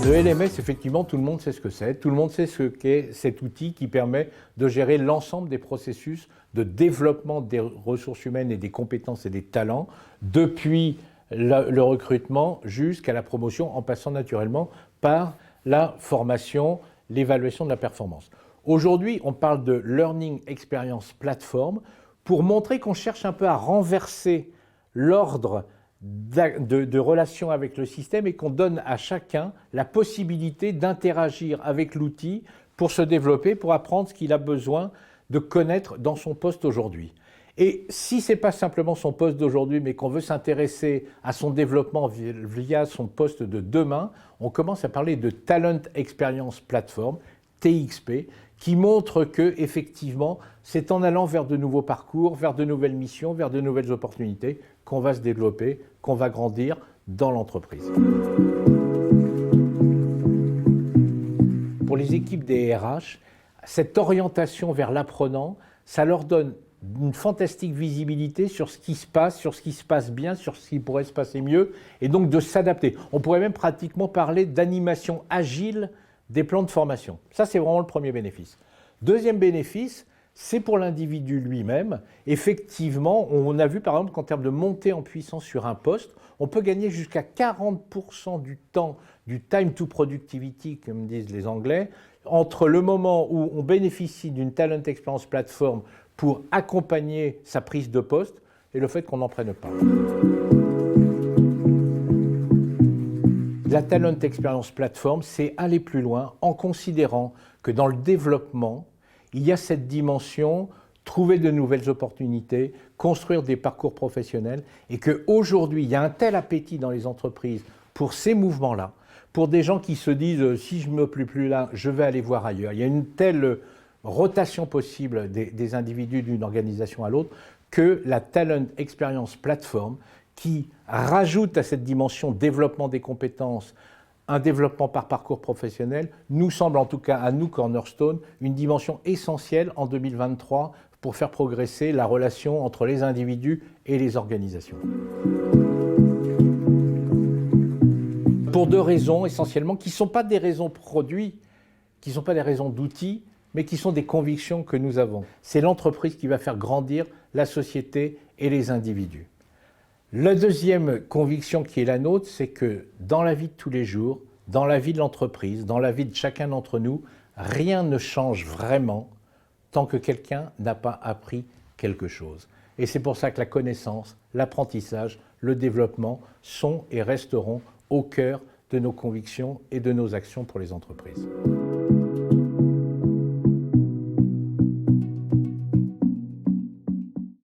Le LMS, effectivement, tout le monde sait ce que c'est. Tout le monde sait ce qu'est cet outil qui permet de gérer l'ensemble des processus de développement des ressources humaines et des compétences et des talents, depuis le recrutement jusqu'à la promotion, en passant naturellement par la formation, l'évaluation de la performance. Aujourd'hui, on parle de Learning Experience Platform pour montrer qu'on cherche un peu à renverser l'ordre de relations avec le système et qu'on donne à chacun la possibilité d'interagir avec l'outil pour se développer, pour apprendre ce qu'il a besoin de connaître dans son poste aujourd'hui. Et si ce n'est pas simplement son poste d'aujourd'hui, mais qu'on veut s'intéresser à son développement via son poste de demain, on commence à parler de Talent Experience Platform, TXP, qui montre que, effectivement, c'est en allant vers de nouveaux parcours, vers de nouvelles missions, vers de nouvelles opportunités qu'on va se développer, qu'on va grandir dans l'entreprise. Pour les équipes des RH, cette orientation vers l'apprenant, ça leur donne une fantastique visibilité sur ce qui se passe bien, sur ce qui pourrait se passer mieux, et donc de s'adapter. On pourrait même pratiquement parler d'animation agile des plans de formation. Ça, c'est vraiment le premier bénéfice. Deuxième bénéfice, c'est pour l'individu lui-même. Effectivement, on a vu par exemple qu'en termes de montée en puissance sur un poste, on peut gagner jusqu'à 40% du temps, du time to productivity, comme disent les Anglais, entre le moment où on bénéficie d'une Talent Experience Platform pour accompagner sa prise de poste et le fait qu'on n'en prenne pas. La Talent Experience Platform, c'est aller plus loin en considérant que dans le développement, il y a cette dimension, trouver de nouvelles opportunités, construire des parcours professionnels et qu'aujourd'hui, il y a un tel appétit dans les entreprises pour ces mouvements-là, pour des gens qui se disent « si je ne me plais plus là, je vais aller voir ailleurs ». Il y a une telle rotation possible des individus d'une organisation à l'autre que la Talent Experience Platform, qui rajoute à cette dimension développement des compétences un développement par parcours professionnel, nous semble en tout cas à nous, Cornerstone, une dimension essentielle en 2023 pour faire progresser la relation entre les individus et les organisations. Pour deux raisons essentiellement, qui ne sont pas des raisons produits, qui ne sont pas des raisons d'outils, mais qui sont des convictions que nous avons. C'est l'entreprise qui va faire grandir la société et les individus. La deuxième conviction qui est la nôtre, c'est que dans la vie de tous les jours, dans la vie de l'entreprise, dans la vie de chacun d'entre nous, rien ne change vraiment tant que quelqu'un n'a pas appris quelque chose. Et c'est pour ça que la connaissance, l'apprentissage, le développement sont et resteront au cœur de nos convictions et de nos actions pour les entreprises.